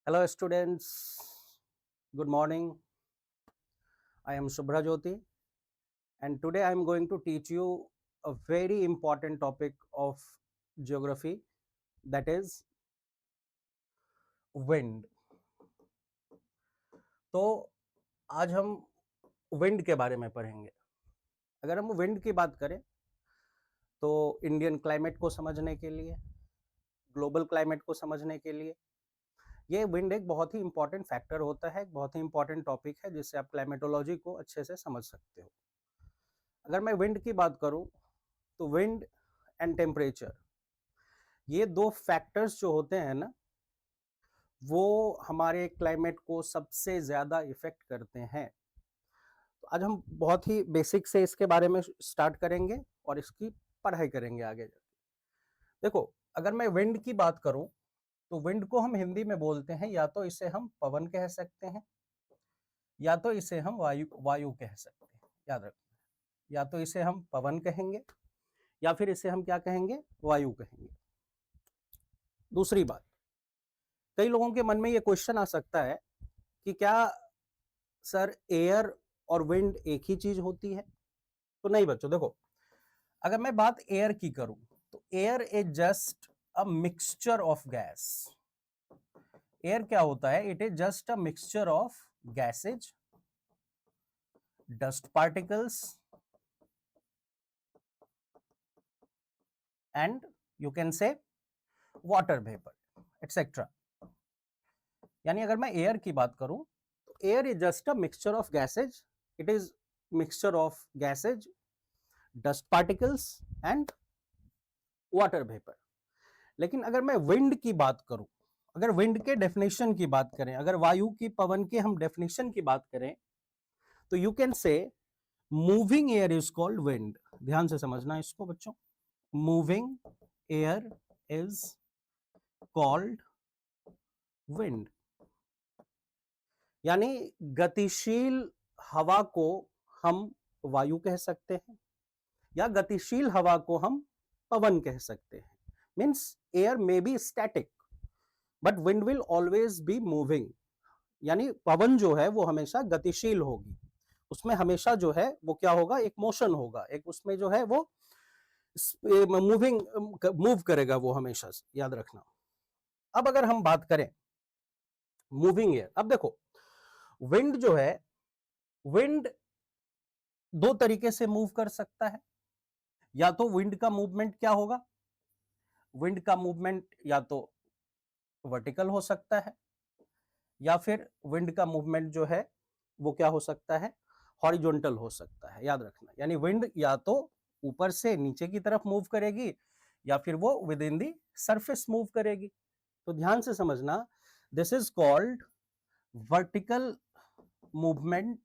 Hello students, good morning. I am Subhrajyoti and today I am going to teach you a very important topic of geography, that is wind. तो आज हम wind के बारे में पढ़ेंगे। अगर हम विंड की बात करें तो इंडियन क्लाइमेट को समझने के लिए, ग्लोबल क्लाइमेट को समझने के लिए ये विंड एक बहुत ही इंपॉर्टेंट फैक्टर होता है, एक बहुत ही इंपॉर्टेंट टॉपिक है जिससे आप क्लाइमेटोलॉजी को अच्छे से समझ सकते हो। अगर मैं विंड की बात करूं तो विंड एंड टेम्परेचर, ये दो फैक्टर्स जो होते हैं ना, वो हमारे क्लाइमेट को सबसे ज्यादा इफेक्ट करते हैं। तो आज हम बहुत ही बेसिक से इसके बारे में स्टार्ट करेंगे और इसकी पढ़ाई करेंगे आगे जाके। देखो, अगर मैं विंड की बात करूं तो विंड को हम हिंदी में बोलते हैं, या तो इसे हम पवन कह सकते हैं या तो इसे हम वायु वायु कह सकते हैं। याद रखना, या तो इसे हम पवन कहेंगे या फिर इसे हम क्या कहेंगे, वायु कहेंगे। दूसरी बात, कई लोगों के मन में ये क्वेश्चन आ सकता है कि क्या सर एयर और विंड एक ही चीज होती है? तो नहीं बच्चों, देखो, अगर मैं बात एयर की करूं तो air is just a mixture of gas. Air क्या होता है? It is just a mixture of gases, dust particles and you can से वाटर वेपर एक्सेट्रा। यानी अगर मैं एयर की बात करूं तो air is just a mixture of gases, it is mixture of gases, dust particles and water vapour. लेकिन अगर मैं विंड की बात करूं, अगर विंड के डेफिनेशन की बात करें, अगर वायु की, पवन के हम डेफिनेशन की बात करें तो यू कैन से moving air is called wind. ध्यान से समझना इसको बच्चों, moving air is called wind. यानी गतिशील हवा को हम वायु कह सकते हैं या गतिशील हवा को हम पवन कह सकते हैं। Means air may be static but wind will always be moving. यानी पवन जो है वो हमेशा गतिशील होगी, उसमें हमेशा जो है वो क्या होगा, एक मोशन होगा, एक उसमें जो है वो मूव करेगा वो हमेशा, याद रखना। अब अगर हम बात करें मूविंग एयर, अब देखो विंड जो है, विंड दो तरीके से मूव कर सकता है। या तो विंड का मूवमेंट क्या होगा, विंड का मूवमेंट या तो वर्टिकल हो सकता है या फिर विंड का मूवमेंट जो है वो क्या हो सकता है, हॉरिजॉन्टल हो सकता है। याद रखना, यानी विंड या तो ऊपर से नीचे की तरफ मूव करेगी या फिर वो within the surface move करेगी। तो ध्यान से समझना, this is called vertical movement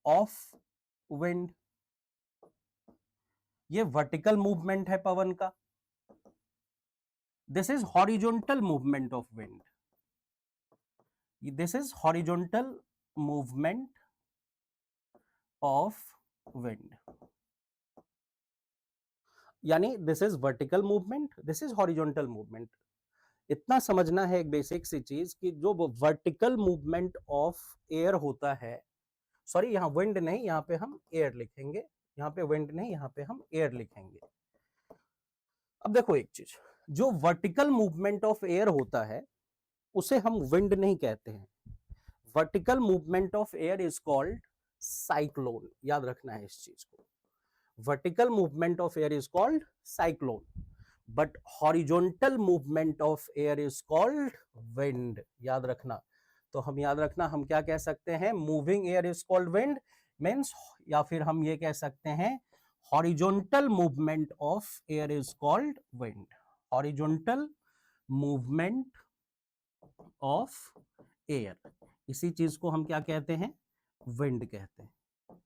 of wind. ये वर्टिकल मूवमेंट है पवन का। This is horizontal movement of wind. This is horizontal movement of wind. यानी this is vertical movement, this is horizontal movement. इतना समझना है एक बेसिक सी चीज कि जो वर्टिकल मूवमेंट ऑफ एयर होता है, सॉरी यहां विंड नहीं, यहां पे हम एयर लिखेंगे, यहां पे विंड नहीं, यहां पे हम एयर लिखेंगे। अब देखो एक चीज, जो वर्टिकल मूवमेंट ऑफ एयर होता है उसे हम विंड नहीं कहते हैं। Vertical movement of air is called cyclone. याद रखना है इस चीज को, vertical movement of air is called cyclone but horizontal movement of air is called wind. याद रखना, तो हम याद रखना, हम क्या कह सकते हैं, moving air is called wind means, या फिर हम ये कह सकते हैं horizontal movement of air is called wind. Horizontal movement of air, इसी चीज को हम क्या कहते हैं, विंड कहते हैं।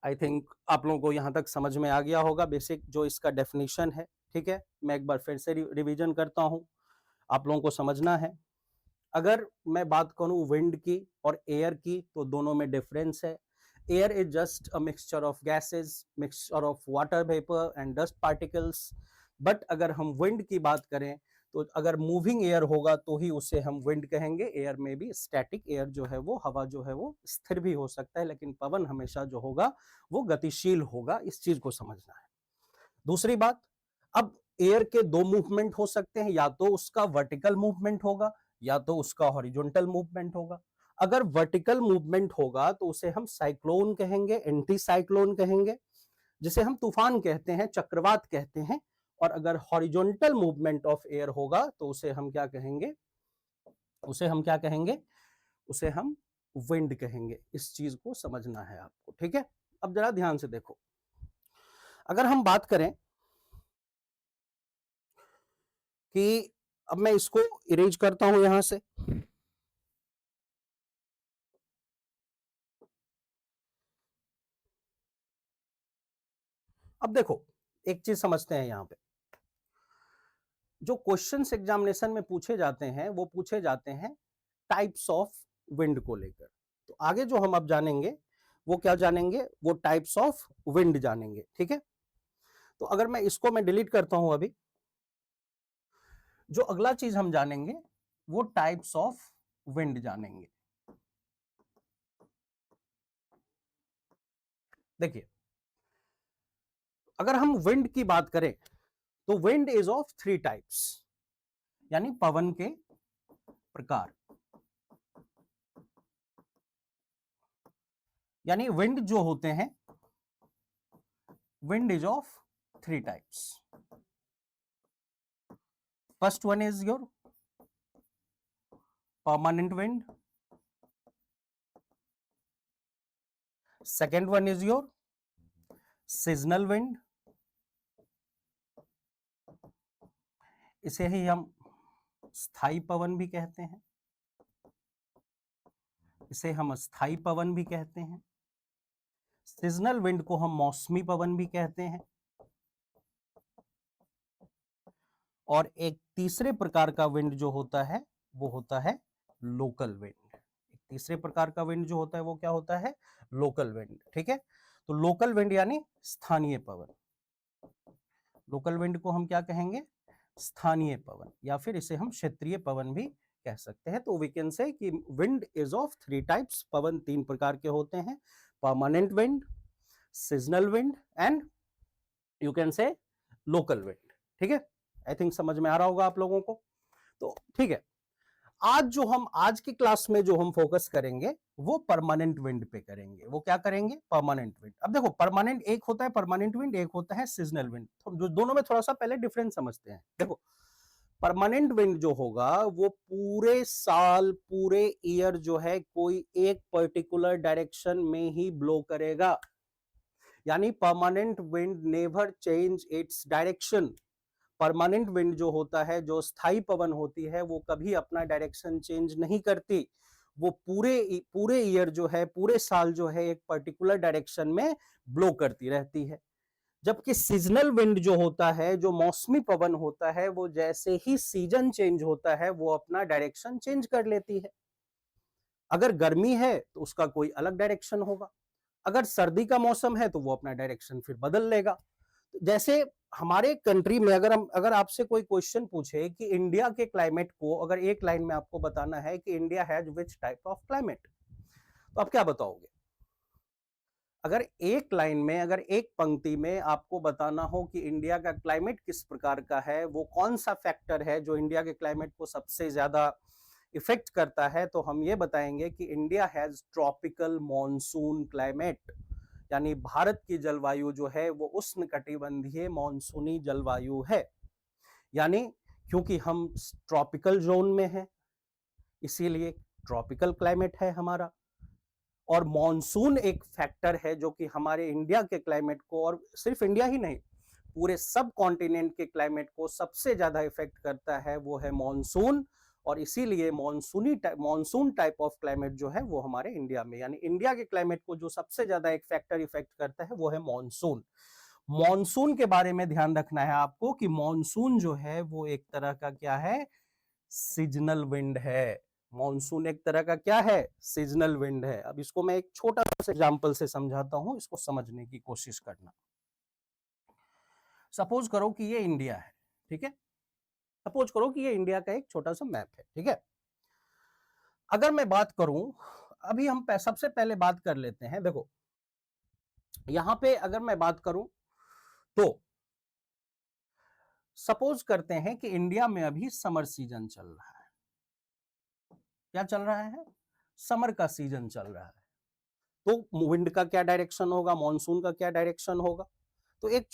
आई थिंक आप लोगों को यहां तक समझ में आ गया होगा बेसिक जो इसका डेफिनेशन है। ठीक है, मैं एक बार फिर से रिवीजन करता हूं, आप लोगों को समझना है। अगर मैं बात करूं विंड की और एयर की तो दोनों में डिफरेंस है। Air is just a mixture of gases, mixture of water vapour and dust particles. But अगर हम विंड की बात करें तो अगर मूविंग एयर होगा तो ही उसे हम विंड कहेंगे। एयर में भी स्टैटिक एयर जो है वो हवा जो है वो स्थिर भी हो सकता है, लेकिन पवन हमेशा जो होगा वो गतिशील होगा। इस चीज को समझना है। दूसरी बात, अब एयर के दो मूवमेंट हो सकते हैं, या तो उसका वर्टिकल मूवमेंट होगा या तो उसका हॉरिजॉन्टल मूवमेंट होगा। अगर वर्टिकल मूवमेंट होगा तो उसे हम साइक्लोन कहेंगे, एंटी साइक्लोन कहेंगे, जिसे हम तूफान कहते हैं, चक्रवात कहते हैं। और अगर हॉरिजॉन्टल मूवमेंट ऑफ एयर होगा तो उसे हम क्या कहेंगे, उसे हम क्या कहेंगे, उसे हम विंड कहेंगे। इस चीज को समझना है आपको, ठीक है। अब जरा ध्यान से देखो, अगर हम बात करें कि अब मैं इसको इरेज करता हूं यहां से, अब देखो एक चीज समझते हैं यहां पे, जो क्वेश्चंस एग्जामिनेशन में पूछे जाते हैं वो पूछे जाते हैं टाइप्स ऑफ विंड को लेकर। तो आगे जो हम अब जानेंगे वो क्या जानेंगे, वो टाइप्स ऑफ विंड जानेंगे, ठीक है। तो अगर मैं इसको मैं डिलीट करता हूं अभी, जो अगला चीज हम जानेंगे वो टाइप्स ऑफ विंड जानेंगे। देखिए, अगर हम विंड की बात करें तो wind is of three types, यानी पवन के प्रकार। यानी विंड जो होते हैं, wind is of three types. First one is your permanent wind, second one is your seasonal wind, इसे ही हम स्थायी पवन भी कहते हैं, इसे हम स्थायी पवन भी कहते हैं। सीजनल विंड को हम मौसमी पवन भी कहते हैं। और एक तीसरे प्रकार का विंड जो होता है वो होता है लोकल विंड। एक तीसरे प्रकार का विंड जो होता है वो क्या होता है, लोकल विंड, ठीक है। तो लोकल विंड यानी स्थानीय पवन, लोकल विंड को हम क्या कहेंगे, स्थानीय पवन, या फिर इसे हम क्षेत्रीय पवन भी कह सकते हैं। तो वी कैन से कि wind is of three types, पवन तीन प्रकार के होते हैं, permanent wind, seasonal wind and you can say local wind, ठीक है। आई थिंक समझ में आ रहा होगा आप लोगों को। तो ठीक है, आज की क्लास में जो हम फोकस करेंगे वो परमानेंट विंड पे करेंगे। वो क्या करेंगे, परमानेंट विंड। अब देखो, परमानेंट एक होता है परमानेंट विंड, एक होता है सीजनल विंड। तो जो दोनों में थोड़ा सा पहले डिफरेंस समझते हैं। देखो, परमानेंट विंड जो होगा वो पूरे साल, पूरे ईयर जो है कोई एक पर्टिकुलर डायरेक्शन में ही ब्लो करेगा। यानी permanent wind never change its direction. Permanent wind जो होता है, जो स्थायी पवन होती है, वो कभी अपना डायरेक्शन चेंज नहीं करती। वो पूरे पूरे ईयर जो है, पूरे साल जो है एक पर्टिकुलर डायरेक्शन में ब्लो करती रहती है। जबकि सीजनल विंड जो होता है, जो मौसमी पवन होता है, वो जैसे ही सीजन चेंज होता है वो अपना डायरेक्शन चेंज कर लेती है। अगर गर्मी है तो उसका कोई अलग डायरेक्शन होगा, अगर सर्दी का मौसम है तो वो अपना डायरेक्शन फिर बदल लेगा। जैसे हमारे कंट्री में अगर आपसे कोई क्वेश्चन पूछे कि इंडिया के क्लाइमेट को अगर एक लाइन में आपको बताना है कि India has which type of climate, तो आप क्या बताओगे। अगर एक लाइन में, अगर एक पंक्ति में आपको बताना हो कि इंडिया का क्लाइमेट किस प्रकार का है, वो कौन सा फैक्टर है जो इंडिया के क्लाइमेट को सबसे ज्यादा इफेक्ट करता है, तो हम ये बताएंगे कि India has tropical monsoon climate. यानी भारत की जलवायु जो है वो उष्णकटिबंधीय मॉनसूनी जलवायु है। यानी क्योंकि हम ट्रॉपिकल जोन में हैं, इसीलिए ट्रॉपिकल क्लाइमेट है हमारा। और मॉनसून एक फैक्टर है जो कि हमारे इंडिया के क्लाइमेट को, और सिर्फ इंडिया ही नहीं, पूरे सब कॉन्टिनेंट के क्लाइमेट को सबसे ज्यादा इफेक्ट करता है, वो है मॉनसून। और इसीलिए मॉनसून टाइप ऑफ क्लाइमेट जो है वो हमारे इंडिया में, यानी इंडिया के क्लाइमेट को जो सबसे ज्यादा एक फैक्टर इफेक्ट करता है वो है मॉनसून। मॉनसून के बारे में ध्यान रखना है आपको कि मॉनसून जो है वो एक तरह का क्या है, सीजनल विंड है। मॉनसून एक तरह का क्या है, सीजनल विंड है। अब इसको मैं एक छोटा सा एग्जांपल से समझाता हूं, इसको समझने की कोशिश करना। सपोज करो कि ये इंडिया है, ठीक है। सपोज करो कि ये इंडिया का एक छोटा सा मैप है, ठीक है। अगर मैं बात करूं, अभी हम सबसे पहले बात कर लेते हैं, देखो यहां पे अगर मैं बात करूं तो सपोज करते हैं कि इंडिया में अभी समर सीजन चल रहा है। क्या चल रहा है? समर का सीजन चल रहा है। तो विंड का क्या डायरेक्शन होगा, मॉनसून का क्या डायरेक्शन होगा? तो एक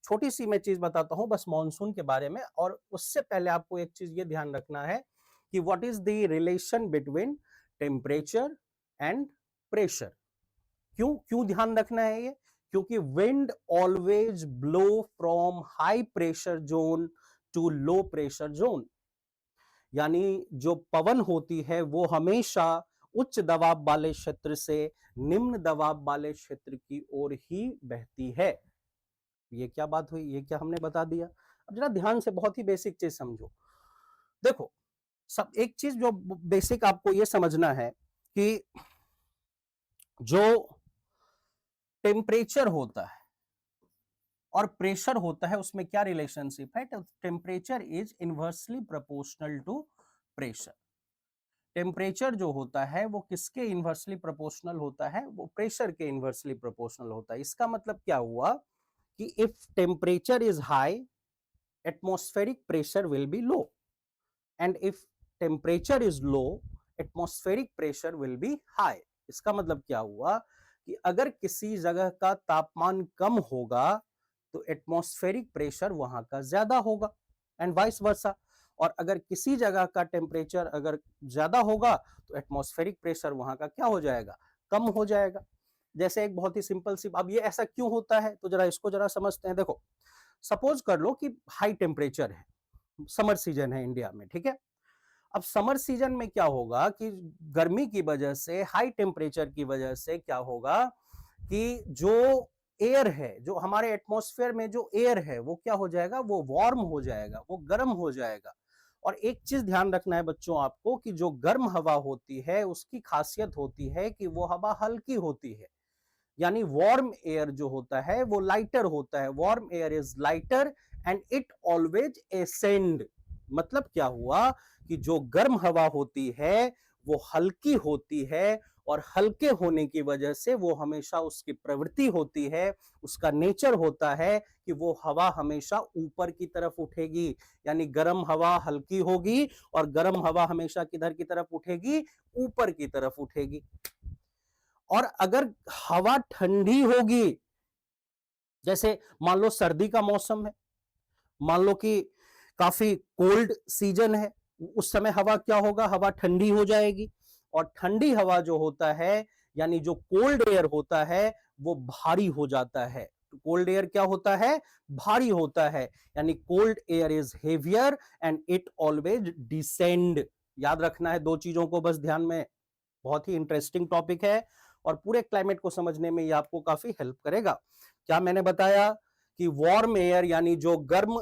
छोटी सी मैं चीज बताता हूं बस मॉनसून के बारे में, और उससे पहले आपको एक चीज ये ध्यान रखना है कि what is the relation between temperature and pressure. क्यों क्यों ध्यान रखना है ये? क्योंकि wind always blow from high pressure zone to low pressure zone, यानी जो पवन होती है वो हमेशा उच्च दबाव वाले क्षेत्र से निम्न दबाव वाले क्षेत्र की ओर ही बहती है। ये क्या बात हुई, ये क्या हमने बता दिया? अब जरा ध्यान से बहुत ही बेसिक चीज समझो। देखो, सब एक चीज जो बेसिक आपको ये समझना है कि जो टेम्परेचर होता है और प्रेशर होता है उसमें क्या रिलेशनशिप है? Temperature is inversely proportional to pressure. Temperature जो होता है वो किसके इनवर्सली प्रोपोर्शनल होता है? वो प्रेशर के इनवर्सली प्रोपोर्शनल होता है। इसका मतलब क्या हुआ कि if temperature is high, atmospheric pressure will be low, and if temperature is low, atmospheric pressure will be high. इसका मतलब क्या हुआ कि अगर किसी जगह का तापमान कम होगा तो एटमॉस्फेरिक प्रेशर वहां का ज्यादा होगा, एंड वाइस वर्सा। और अगर किसी जगह का टेम्परेचर अगर ज्यादा होगा तो एटमॉस्फेरिक प्रेशर वहां का क्या हो जाएगा? कम हो जाएगा। जैसे एक बहुत ही सिंपल सी, अब ये ऐसा क्यों होता है तो जरा इसको जरा समझते हैं। देखो, सपोज कर लो कि हाई टेम्परेचर है, समर सीजन है इंडिया में, ठीक है। अब समर सीजन में क्या होगा कि गर्मी की वजह से, हाई टेम्परेचर की वजह से क्या होगा कि जो एयर है, जो हमारे एटमॉस्फेयर में जो एयर है वो क्या हो जाएगा? वो वार्म हो जाएगा, वो गर्म हो जाएगा। और एक चीज ध्यान रखना है बच्चों आपको कि जो गर्म हवा होती है उसकी खासियत होती है कि वो हवा हल्की होती है, यानी वार्म एयर जो होता है वो लाइटर होता है। Warm air is lighter and it always ascend. मतलब क्या हुआ कि जो गर्म हवा होती है वो हल्की होती है, और हल्के होने की वजह से वो हमेशा, उसकी प्रवृत्ति होती है, उसका नेचर होता है कि वो हवा हमेशा ऊपर की तरफ उठेगी, यानी गर्म हवा हल्की होगी और गर्म हवा हमेशा किधर की तरफ उठेगी? ऊपर की तरफ उठेगी। और अगर हवा ठंडी होगी, जैसे मान लो सर्दी का मौसम है, मान लो कि काफी कोल्ड सीजन है, उस समय हवा क्या होगा? हवा ठंडी हो जाएगी। और ठंडी हवा जो होता है, यानी जो कोल्ड एयर होता है, वो भारी हो जाता है। कोल्ड एयर क्या होता है? भारी होता है, यानी cold air is heavier and it always descend. याद रखना है दो चीजों को बस ध्यान में, बहुत ही इंटरेस्टिंग टॉपिक है और पूरे क्लाइमेट को समझने में ये आपको काफी हेल्प करेगा। क्या मैंने बताया कि वार्म एयर यानी जो गर्म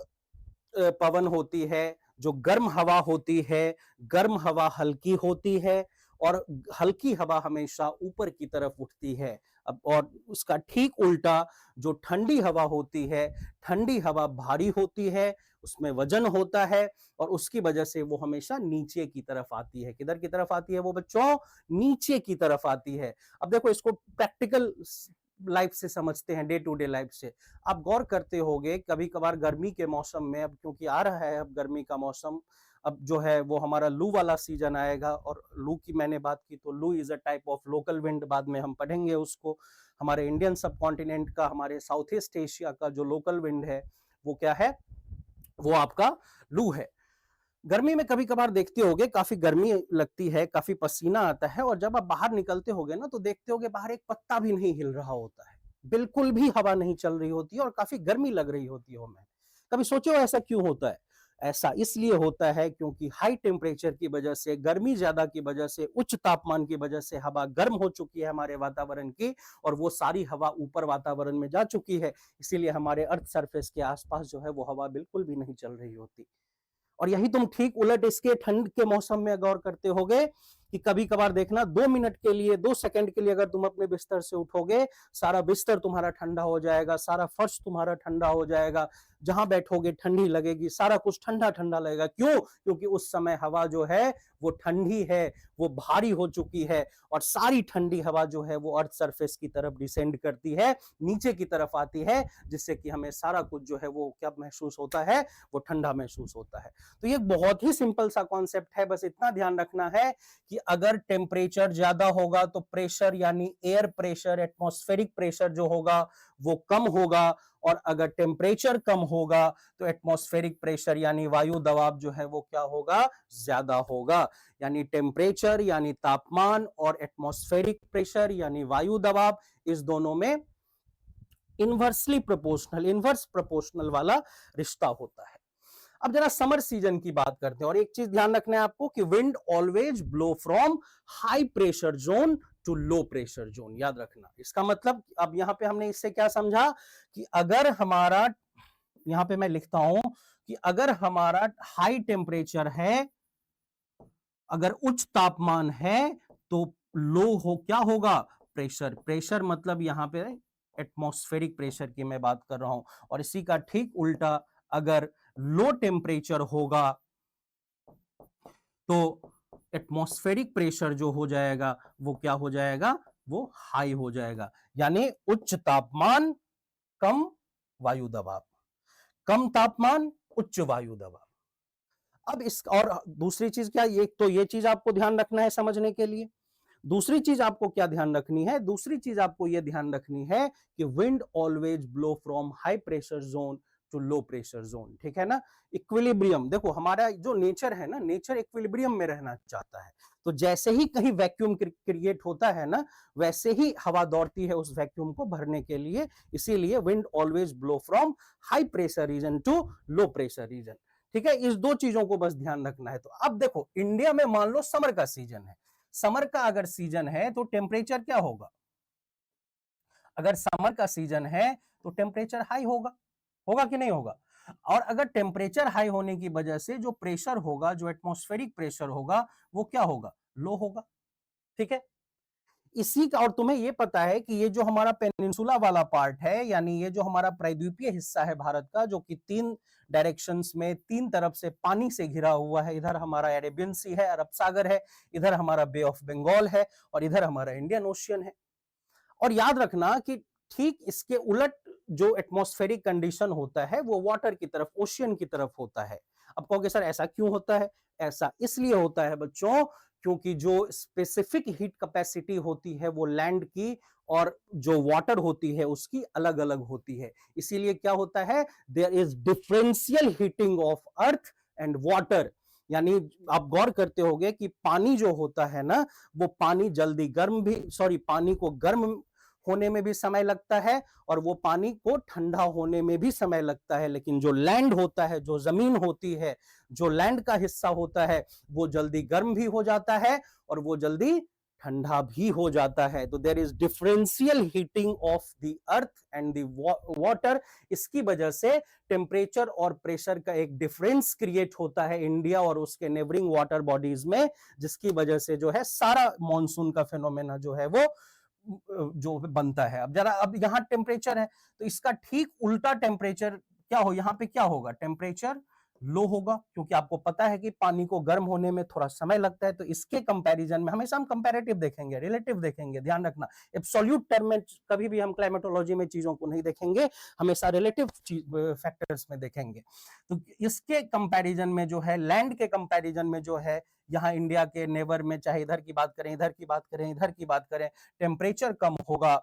पवन होती है, जो गर्म हवा होती है, गर्म हवा हल्की होती है और हल्की हवा हमेशा ऊपर की तरफ उठती है। अब और उसका ठीक उल्टा जो ठंडी हवा होती है, ठंडी हवा भारी होती है, उसमें वजन होता है और उसकी वजह से वो हमेशा नीचे की तरफ आती है। किधर की तरफ आती है वो बच्चों? नीचे की तरफ आती है। अब देखो इसको प्रैक्टिकल लाइफ से समझते हैं, डे टू डे लाइफ से। आप गौर करते होंगे कभी कभार गर्मी के मौसम में, अब क्योंकि आ रहा है अब गर्मी का मौसम, अब जो है वो हमारा लू वाला सीजन आएगा। और लू की मैंने बात की तो लू is a type of local wind, बाद में हम पढ़ेंगे उसको। हमारे इंडियन सब कॉन्टिनेंट का, हमारे साउथ ईस्ट एशिया का जो लोकल विंड है वो क्या है? वो आपका लू है। गर्मी में कभी कभार देखते होगे काफी गर्मी लगती है, काफी पसीना आता है, और जब आप बाहर निकलते होगे ना तो देखते होगे बाहर एक पत्ता भी नहीं हिल रहा होता है, बिल्कुल भी हवा नहीं चल रही होती है और काफी गर्मी लग रही होती है हमें। कभी सोचो ऐसा क्यों होता है? ऐसा इसलिए होता है क्योंकि हाई टेम्परेचर की वजह से, गर्मी ज्यादा की वजह से, उच्च तापमान की वजह से हवा गर्म हो चुकी है हमारे वातावरण की, और वो सारी हवा ऊपर वातावरण में जा चुकी है। इसीलिए हमारे अर्थ सरफेस के आसपास जो है वो हवा बिल्कुल भी नहीं चल रही होती। और यही तुम ठीक उलट इसके ठंड के मौसम में गौर करते होगे कि कभी कभार देखना 2 मिनट के लिए 2 सेकंड के लिए अगर तुम अपने बिस्तर से उठोगे, सारा बिस्तर तुम्हारा ठंडा हो जाएगा, सारा फर्श तुम्हारा ठंडा हो जाएगा, जहां बैठोगे ठंडी लगेगी, सारा कुछ ठंडा ठंडा लगेगा। क्यों? क्योंकि उस समय हवा जो है वो ठंडी है, वो भारी हो चुकी है, और सारी ठंडी हवा जो है वो अर्थ सरफेस की तरफ डिसेंड करती है, नीचे की तरफ आती है, जिससे कि हमें सारा कुछ जो है वो क्या महसूस होता है, वो ठंडा महसूस होता है। तो ये बहुत ही सिंपल सा कॉन्सेप्ट है, बस इतना ध्यान रखना है कि अगर टेम्परेचर ज्यादा होगा तो प्रेशर यानी एयर प्रेशर, एटमॉस्फेरिक प्रेशर जो होगा वो कम होगा, और अगर टेम्परेचर कम होगा तो एटमॉस्फेरिक प्रेशर यानी वायु दबाव जो है वो क्या होगा, ज्यादा होगा। यानी टेम्परेचर यानी तापमान और एटमॉस्फेरिक प्रेशर यानी वायु दबाव, इस दोनों में इनवर्सली प्रोपोर्शनल, इनवर्स प्रोपोर्शनल वाला रिश्ता होता है। अब जरा समर सीजन की बात करते हैं, और एक चीज ध्यान रखना है आपको कि wind always blow from high pressure zone to low pressure zone, याद रखना। इसका मतलब अब यहां पे हमने इससे क्या समझा कि अगर हमारा, यहां पे मैं लिखता हूं कि अगर हमारा हाई टेम्परेचर है, अगर उच्च तापमान है, तो लो हो क्या होगा, प्रेशर। प्रेशर मतलब यहां पे एटमॉस्फेरिक प्रेशर की मैं बात कर रहा हूं, और इसी का ठीक उल्टा अगर लो टेम्परेचर होगा तो एटमॉस्फेरिक प्रेशर जो हो जाएगा वो क्या हो जाएगा, वो हाई हो जाएगा। यानी उच्च तापमान कम वायु दबाव, कम तापमान उच्च वायु दबाव। अब इस और दूसरी चीज क्या, ये तो ये चीज आपको ध्यान रखना है समझने के लिए। दूसरी चीज आपको क्या ध्यान रखनी है, दूसरी चीज आपको यह ध्यान रखनी है कि wind always blow from high pressure zone to low pressure zone, ठीक है ना। इक्विलिब्रियम, देखो हमारा जो नेचर है ना, नेचर इक्विलिब्रियम में रहना चाहता है। तो जैसे ही कहीं वैक्यूम क्रिएट होता है ना, वैसे ही हवा दौड़ती है उस वैक्यूम को भरने के लिए। इसीलिए wind always blow from high pressure region to low pressure region, ठीक है। इस दो चीजों को बस ध्यान रखना है। तो अब देखो इंडिया में मान लो समर का सीजन है, समर का अगर सीजन है तो टेम्परेचर क्या होगा, अगर समर का सीजन है तो टेम्परेचर हाई होगा, होगा कि नहीं होगा। और अगर टेम्परेचर हाई होने की वजह से जो प्रेशर होगा, जो एटमॉस्फेरिक प्रेशर होगा, वो क्या होगा, लो होगा, ठीक है। इसी का, और तुम्हें ये पता है कि ये जो हमारा पेनिनसुला वाला पार्ट है, यानी ये जो हमारा प्रायद्वीपीय हिस्सा है भारत का, जो कि 3 डायरेक्शंस में, 3 तरफ से पानी से घिरा हुआ है। इधर हमारा अरेबियन सी है, अरब सागर है, इधर हमारा बे ऑफ बंगाल है, और इधर हमारा इंडियन ओशियन है। और याद रखना कि ठीक इसके उलट जो एटमॉस्फेरिक कंडीशन होता है वो वाटर की तरफ, ओशियन की तरफ होता है। अब कहोगे सर ऐसा क्यों होता है, ऐसा इसलिए होता है बच्चों क्योंकि जो स्पेसिफिक हीट कैपेसिटी होती है वो लैंड की और जो वाटर होती है उसकी अलग अलग होती है। इसीलिए क्या होता है, there is differential heating of earth and water. यानी आप गौर करते होंगे कि पानी जो होता है ना, वो पानी जल्दी गर्म भी, सॉरी, पानी को गर्म होने में भी समय लगता है और वो पानी को ठंडा होने में भी समय लगता है। लेकिन जो लैंड होता है, जो जमीन होती है, जो लैंड का हिस्सा होता है, वो जल्दी गर्म भी हो जाता है और वो जल्दी ठंडा भी हो जाता है। तो there is differential heating of the earth and the water. इसकी वजह से टेम्परेचर और प्रेशर का एक डिफरेंस क्रिएट होता है इंडिया और उसके नेबरिंग वाटर बॉडीज में, जिसकी वजह से जो है सारा मॉनसून का फिनोमेना जो है वो जो बनता है। अब जरा, अब यहाँ टेम्परेचर है तो इसका ठीक उल्टा टेम्परेचर क्या हो, यहाँ पे क्या होगा, टेम्परेचर लो होगा, क्योंकि आपको पता है कि पानी को गर्म होने में थोड़ा समय लगता है। तो इसके कंपैरिजन में हमेशा हम कंपैरेटिव देखेंगे, रिलेटिव देखेंगे, ध्यान रखना। एब्सोल्यूट टर्म में कभी भी हम क्लाइमेटोलॉजी में चीजों को नहीं देखेंगे, हमेशा रिलेटिव फैक्टर्स में देखेंगे। तो इसके कंपैरिजन में जो है, लैंड के कंपैरिजन में जो है, यहाँ इंडिया के नेबर में, चाहे इधर की बात करें, इधर की बात करें, इधर की बात करें, टेम्परेचर कम होगा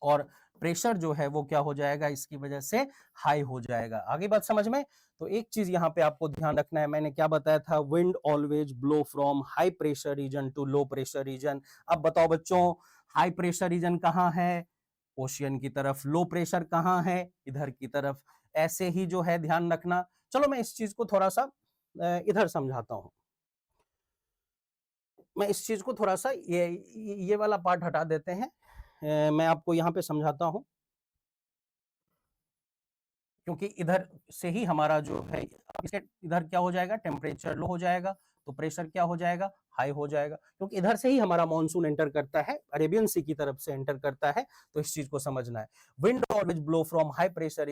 और प्रेशर जो है वो क्या हो जाएगा, इसकी वजह से हाई हो जाएगा। आगे बात समझ में। तो एक चीज यहाँ पे आपको ध्यान रखना है, मैंने क्या बताया था, wind always blow from high pressure region to low pressure region. अब बताओ बच्चों, हाई प्रेशर रीजन कहाँ है, ओशियन की तरफ। लो प्रेशर कहाँ है, इधर की तरफ। ऐसे ही जो है ध्यान रखना। चलो मैं इस चीज को थोड़ा सा इधर समझाता हूं। मैं इस चीज को थोड़ा सा ये वाला पार्ट हटा देते हैं। मैं आपको यहाँ पे समझाता हूं। क्योंकि इधर से ही हमारा जो है इसके इधर क्या हो जाएगा, टेम्परेचर लो हो जाएगा, तो प्रेशर क्या हो जाएगा, हाई हो जाएगा, क्योंकि इधर से ही हमारा मानसून एंटर करता है, अरेबियन सी की तरफ से एंटर करता है, तो इस चीज को समझना है। Wind always blow from high pressure,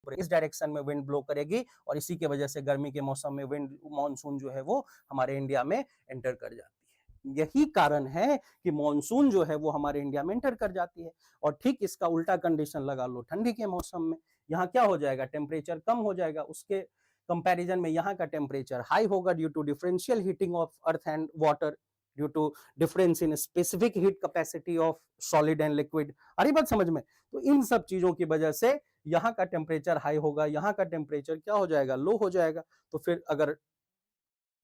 इस डायरेक्शन में विंड ब्लो करेगी और इसी के वजह से गर्मी के मौसम में विंड मानसून जो है वो हमारे इंडिया में एंटर कर जाती है। यही कारण है कि मानसून जो है वो हमारे इंडिया में एंटर कर जाती है। और ठीक इसका उल्टा कंडीशन लगा लो ठंडी के मौसम में, यहाँ क्या हो जाएगा, टेम्परेचर कम हो जाएगा, उसके कंपैरिजन में यहाँ का टेम्परेचर हाई होगा due to differential heating of earth and water, due to difference in specific heat capacity of solid and liquid. आ रही बात समझ में? तो इन सब चीजों की वजह से यहाँ का टेम्परेचर हाई होगा, यहाँ का टेम्परेचर क्या हो जाएगा, लो हो जाएगा। तो फिर अगर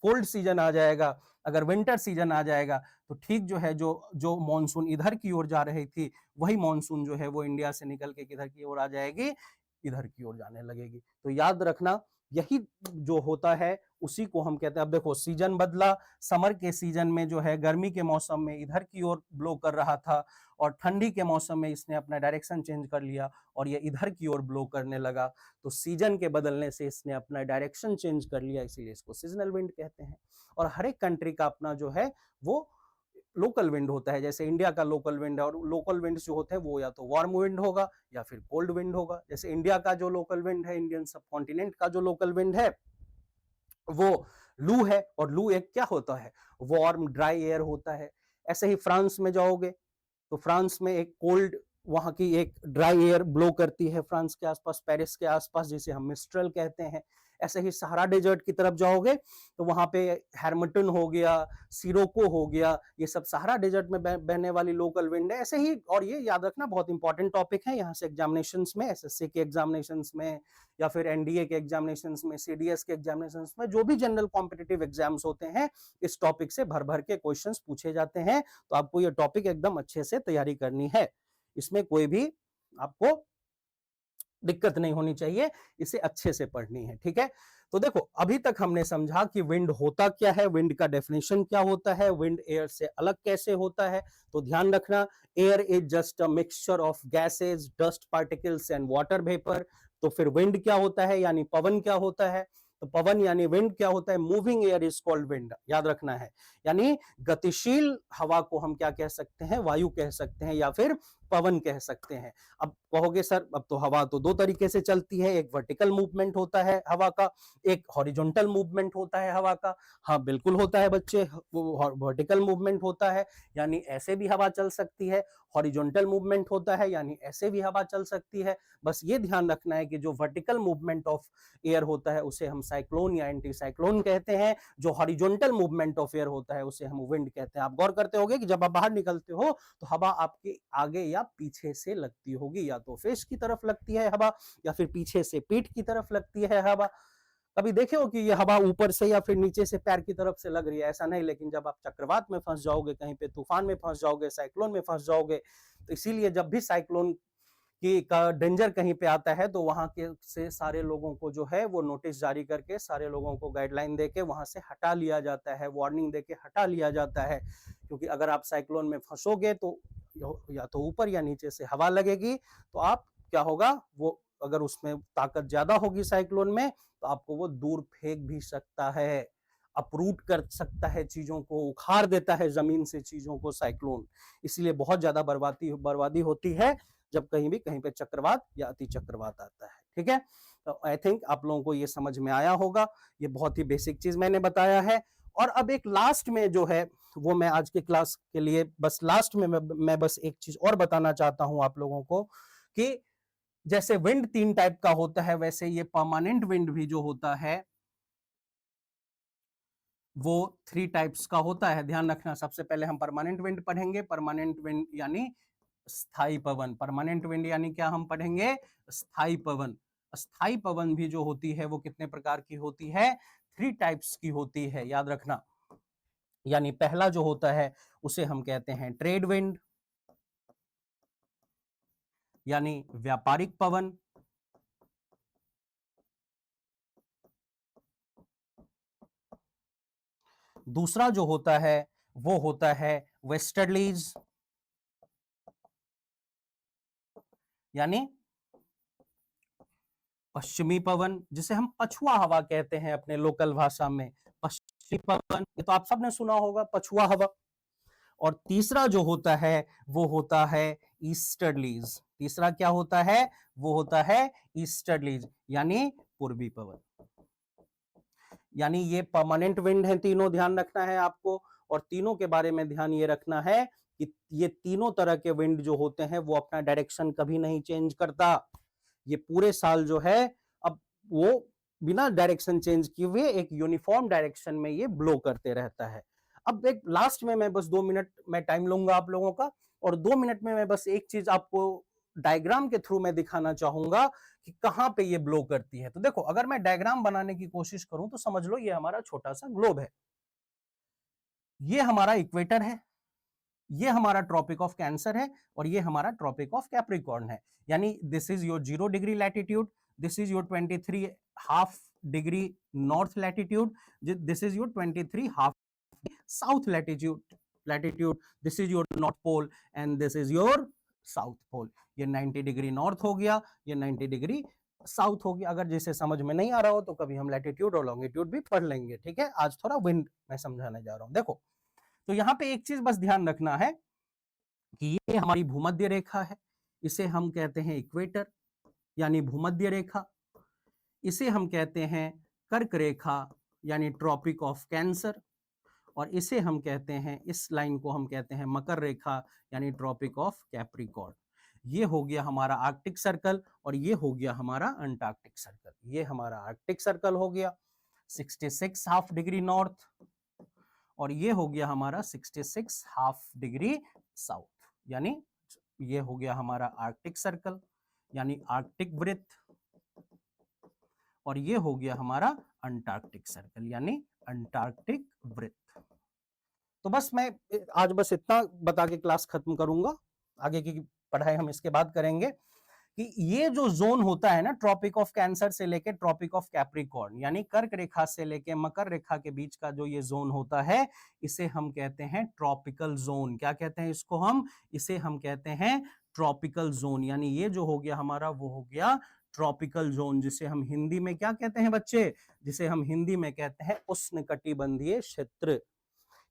कोल्ड सीजन आ जाएगा, अगर विंटर सीजन आ जाएगा, तो ठीक जो है जो जो मानसून इधर की ओर जा रही थी, वही मानसून जो है वो इंडिया से निकल के किधर की ओर आ जाएगी, इधर की ओर जाने लगेगी। तो याद रखना, यही जो होता है उसी को हम कहते हैं। अब देखो सीजन बदला, समर के सीजन में जो है गर्मी के मौसम में इधर की ओर ब्लो कर रहा था, और ठंडी के मौसम में इसने अपना डायरेक्शन चेंज कर लिया और ये इधर की ओर ब्लो करने लगा। तो सीजन के बदलने से इसने अपना डायरेक्शन चेंज कर लिया, इसीलिए इसको सीजनल विंड कहते हैं। और हर एक कंट्री का अपना जो है वो लोकल विंड होता है। जैसे इंडिया का लोकल विंड है, और लोकल विंड जो होते हैं वो या तो वार्म विंड होगा या फिर कोल्ड विंड होगा। जैसे इंडिया का जो लोकल विंड है, इंडियन सब कॉन्टिनेंट का जो लोकल विंड है वो लू है, और लू एक क्या होता है, वार्म ड्राई एयर होता है। ऐसे ही फ्रांस में जाओगे तो फ्रांस में एक कोल्ड, वहां की एक ड्राई एयर ब्लो करती है फ्रांस के आसपास, पेरिस के आसपास, जिसे हम मिस्ट्रल कहते हैं। ऐसे ही सहारा डेजर्ट की तरफ जाओगे तो वहां पे हैरमटन हो गया, सिरोको हो गया, ये सब सहारा डेजर्ट में बहने वाली लोकल विंड है। ऐसे ही, और ये याद रखना बहुत इंपॉर्टेंट टॉपिक है, यहाँ से एग्जामिनेशन में, एसएससी के एग्जामिनेशन में या फिर एनडीए के एग्जामिनेशन में, सीडीएस के एग्जामिनेशन में, जो भी जनरल कॉम्पिटिटिव एग्जाम्स होते हैं, इस टॉपिक से भर भर के क्वेश्चंस पूछे जाते हैं। तो आपको ये टॉपिक एकदम अच्छे से तैयारी करनी है, इसमें कोई भी आपको दिक्कत नहीं होनी चाहिए, इसे अच्छे से पढ़नी है, ठीक है। तो देखो अभी तक हमने समझा कि विंड होता क्या है, विंड का डेफिनेशन क्या होता है, विंड एयर से अलग कैसे होता है। तो ध्यान रखना, air is just a mixture of gases, dust particles and water vapour. तो फिर विंड क्या होता है, यानी पवन क्या होता है, तो पवन यानी विंड क्या होता है, moving air is called wind, याद रखना है। यानी गतिशील हवा को हम क्या कह सकते हैं, वायु कह सकते हैं या फिर पवन कह सकते हैं। अब कहोगे सर अब तो हवा तो दो तरीके से चलती है, एक वर्टिकल मूवमेंट होता है हवा का, एक हॉरिजॉन्टल मूवमेंट होता है हवा का। हाँ बिल्कुल होता है बच्चे, वो वर्टिकल मूवमेंट होता है यानी ऐसे भी हवा चल सकती है, हॉरिजॉन्टल मूवमेंट होता है यानी ऐसे भी हवा चल सकती है। बस ये ध्यान रखना है कि जो वर्टिकल मूवमेंट ऑफ एयर होता है उसे हम साइक्लोन या एंटी साइक्लोन कहते हैं, जो हॉरिजॉन्टल मूवमेंट ऑफ एयर होता है उसे हम विंड कहते हैं। आप गौर करते होगे कि जब आप बाहर निकलते हो तो हवा आपके आगे या पीछे से लगती होगी, या तो फेस की तरफ लगती है हवा या फिर पीछे से पीठ की तरफ लगती है हवा। कभी देखे हो कि ये हवा ऊपर से या फिर नीचे से पैर की तरफ से लग रही है, ऐसा नहीं। लेकिन जब आप चक्रवात में फंस जाओगे, कहीं पे तूफान में फंस जाओगे, साइक्लोन में फंस जाओगे, तो इसीलिए जब भी साइक्लोन कि का डेंजर कहीं पे आता है तो वहां के से सारे लोगों को जो है वो नोटिस जारी करके सारे लोगों को गाइडलाइन देके वहां से हटा लिया जाता है, वार्निंग देके हटा लिया जाता है। क्योंकि अगर आप साइक्लोन में फंसोगे तो या तो ऊपर या नीचे से हवा लगेगी, तो आप क्या होगा, वो अगर उसमें ताकत ज्यादा होगी साइक्लोन में तो आपको वो दूर फेंक भी सकता है, अपरूट कर सकता है, चीजों को उखाड़ देता है जमीन से चीजों को साइक्लोन। इसलिए बहुत ज्यादा बर्बादी होती है जब कहीं पे चक्रवात या अति चक्रवात आता है, ठीक है। तो आई थिंक आप लोगों को ये समझ में आया होगा, ये बहुत ही बेसिक चीज मैंने बताया है। और अब एक लास्ट में जो है वो मैं आज के क्लास के लिए बस लास्ट में मैं बस एक चीज और बताना चाहता हूं आप लोगों को कि जैसे विंड तीन टाइप का होता है, वैसे ये परमानेंट विंड भी जो होता है वो थ्री टाइप्स का होता है। ध्यान रखना, सबसे पहले हम परमानेंट विंड पढ़ेंगे। परमानेंट विंड यानी स्थाई पवन। परमानेंट विंड यानी क्या हम पढ़ेंगे, स्थाई पवन। स्थाई पवन भी जो होती है वो कितने प्रकार की होती है, थ्री टाइप्स की होती है, याद रखना। यानी पहला जो होता है उसे हम कहते हैं ट्रेड विंड, यानी व्यापारिक पवन। दूसरा जो होता है वो होता है वेस्टर्लीज, यानी पश्चिमी पवन, जिसे हम पछुआ हवा कहते हैं अपने लोकल भाषा में, पश्चिमी पवन, ये तो आप सबने सुना होगा, पछुआ हवा। और तीसरा जो होता है वो होता है ईस्टर्लीज। तीसरा क्या होता है? वो होता है ईस्टर्लीज, यानी पूर्वी पवन। यानी ये परमानेंट विंड है तीनों, ध्यान रखना है आपको। और तीनों के बारे में ध्यान ये रखना है कि ये तीनों तरह के विंड जो होते हैं वो अपना डायरेक्शन कभी नहीं चेंज करता। ये पूरे साल जो है अब वो बिना डायरेक्शन चेंज किए हुए एक यूनिफॉर्म डायरेक्शन में ये ब्लो करते रहता है। अब एक लास्ट में मैं बस 2 मिनट मैं टाइम लूंगा आप लोगों का, और 2 मिनट में मैं बस एक चीज आपको डायग्राम के थ्रू मैं दिखाना चाहूंगा कि कहां पे ये ब्लो करती है। तो देखो, अगर मैं डायग्राम बनाने की कोशिश करूं तो समझ लो ये हमारा छोटा सा ग्लोब है, ये हमारा इक्वेटर है, ये हमारा ट्रॉपिक ऑफ कैंसर है, और ये हमारा ट्रॉपिक ऑफ कैप्रिकॉर्न है। यानी this is your 0 degree latitude, this is your 23 half degree north latitude, this is your 23 half south latitude, this is your north pole and this is your south pole. ये 90 degree north हो गया, ये 90 degree south हो गया। अगर जिसे समझ में नहीं आ रहा हो तो कभी हम लैटिट्यूड और लॉन्गिट्यूड भी पढ़ लेंगे, ठीक है। आज थोड़ा विंड मैं समझाने जा रहा हूं। देखो, तो यहां पे एक चीज बस ध्यान रखना है कि ये हमारी भूमध्य रेखा है, इसे हम कहते हैं इक्वेटर यानी भूमध्य रेखा। इसे हम कहते हैं कर्क रेखा यानी ट्रॉपिक ऑफ कैंसर, और इसे हम कहते हैं, इस लाइन को हम कहते हैं मकर रेखा यानी ट्रॉपिक ऑफ कैप्रिकॉर्न। ये हो गया हमारा आर्कटिक सर्कल, और ये हो गया हमारा अंटार्कटिक सर्कल। ये हमारा आर्कटिक सर्कल हो गया 66 हाफ डिग्री नॉर्थ, और ये हो गया हमारा 66 हाफ डिग्री साउथ। यानी ये हो गया हमारा आर्कटिक सर्कल यानी आर्कटिक वृत्त, और ये हो गया हमारा अंटार्कटिक सर्कल यानी अंटार्कटिक वृत्त। तो बस मैं आज बस इतना बता के क्लास खत्म करूंगा, आगे की पढ़ाई हम इसके बाद करेंगे। कि ये जो जोन होता है ना, ट्रॉपिक ऑफ कैंसर से लेके ट्रॉपिक ऑफ कैप्रिकॉर्न यानी कर्क रेखा से लेके मकर रेखा के बीच का जो ये जोन होता है, इसे हम कहते हैं ट्रॉपिकल जोन। क्या कहते हैं इसको हम? इसे हम कहते हैं ट्रॉपिकल जोन। यानी ये जो हो गया हमारा, वो हो गया ट्रॉपिकल जोन, जिसे हम हिंदी में क्या कहते हैं बच्चे? जिसे हम हिंदी में कहते हैं उष्णकटिबंधीय क्षेत्र।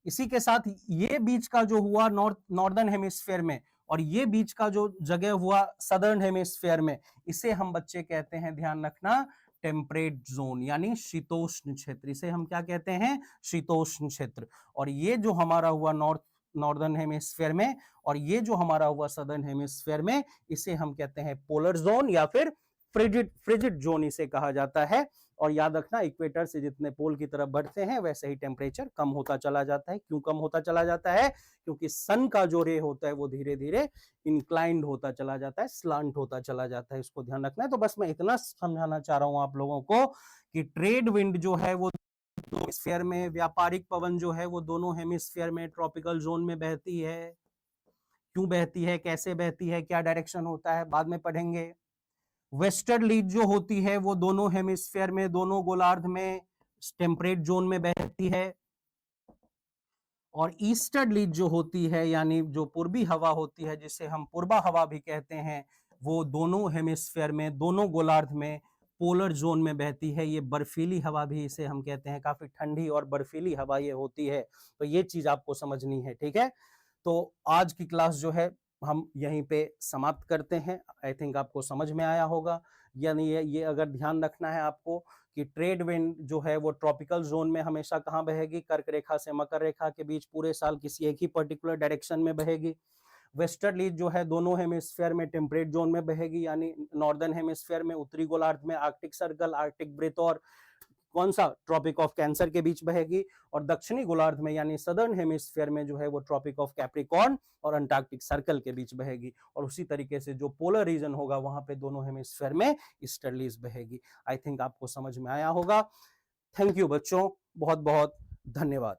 इसी के साथ ये बीच का जो हुआ नॉर्दर्न हेमिस्फीयर में, और ये बीच का जो जगह हुआ सदर्न हेमिस्फीयर में, इसे हम बच्चे कहते हैं, ध्यान रखना, टेम्परेट जोन यानी शीतोष्ण क्षेत्र। इसे हम क्या कहते हैं? शीतोष्ण क्षेत्र। और ये जो हमारा हुआ नॉर्दर्न हेमिस्फीयर में, और ये जो हमारा हुआ सदर्न हेमिस्फीयर में, इसे हम कहते हैं पोलर जोन या फिर फ्रिजिड जोन इसे कहा जाता है। और याद रखना, इक्वेटर से जितने पोल की तरफ बढ़ते हैं वैसे ही टेम्परेचर कम होता चला जाता है। क्यों कम होता चला जाता है? क्योंकि सन का जो रे होता है वो धीरे धीरे इंक्लाइंड होता चला जाता है, स्लांट होता चला जाता है। इसको ध्यान रखना है। तो बस मैं इतना समझाना चाह रहा हूं आप लोगों को कि ट्रेड विंड जो है वो हेमिस्फीयर में, व्यापारिक पवन जो है वो दोनों हेमिस्फीयर में ट्रॉपिकल जोन में बहती है। क्यों बहती है, कैसे बहती है, क्या डायरेक्शन होता है, बाद में पढ़ेंगे। वेस्टर्ली जो होती है वो दोनों हेमिस्फीयर में, दोनों गोलार्ध में टेम्परेट जोन में बहती है। और ईस्टर्ली जो होती है यानी जो पूर्वी हवा होती है, जिसे हम पूर्वा हवा भी कहते हैं, वो दोनों हेमिस्फीयर में, दोनों गोलार्ध में पोलर जोन में बहती है। ये बर्फीली हवा भी इसे हम कहते हैं, काफी ठंडी और बर्फीली हवा ये होती है। तो ये चीज आपको समझनी है, ठीक है। तो आज की क्लास जो है हम यहीं पे समाप्त करते हैं। आई थिंक आपको समझ में आया होगा। यानी ये अगर ध्यान रखना है आपको कि ट्रेड विंड जो है वो ट्रॉपिकल जोन में हमेशा कहाँ बहेगी? कर्क रेखा से मकर रेखा के बीच पूरे साल किसी एक ही पर्टिकुलर डायरेक्शन में बहेगी। वेस्टर्ली जो है दोनों हेमिस्फीयर में टेम्परेट जोन में बहेगी, यानी नॉर्दर्न हेमिस्फीयर में उत्तरी गोलार्ध में आर्कटिक सर्कल, आर्कटिक वृत्त और कौन सा ट्रॉपिक ऑफ कैंसर के बीच बहेगी। और दक्षिणी गोलार्ध में यानी सदर्न हेमिस्फीयर में जो है वो ट्रॉपिक ऑफ कैप्रिकॉर्न और अंटार्कटिक सर्कल के बीच बहेगी। और उसी तरीके से जो पोलर रीजन होगा वहां पे दोनों हेमिस्फीयर में ईस्टर्लीज बहेगी। आई थिंक आपको समझ में आया होगा। थैंक यू बच्चों, बहुत बहुत धन्यवाद।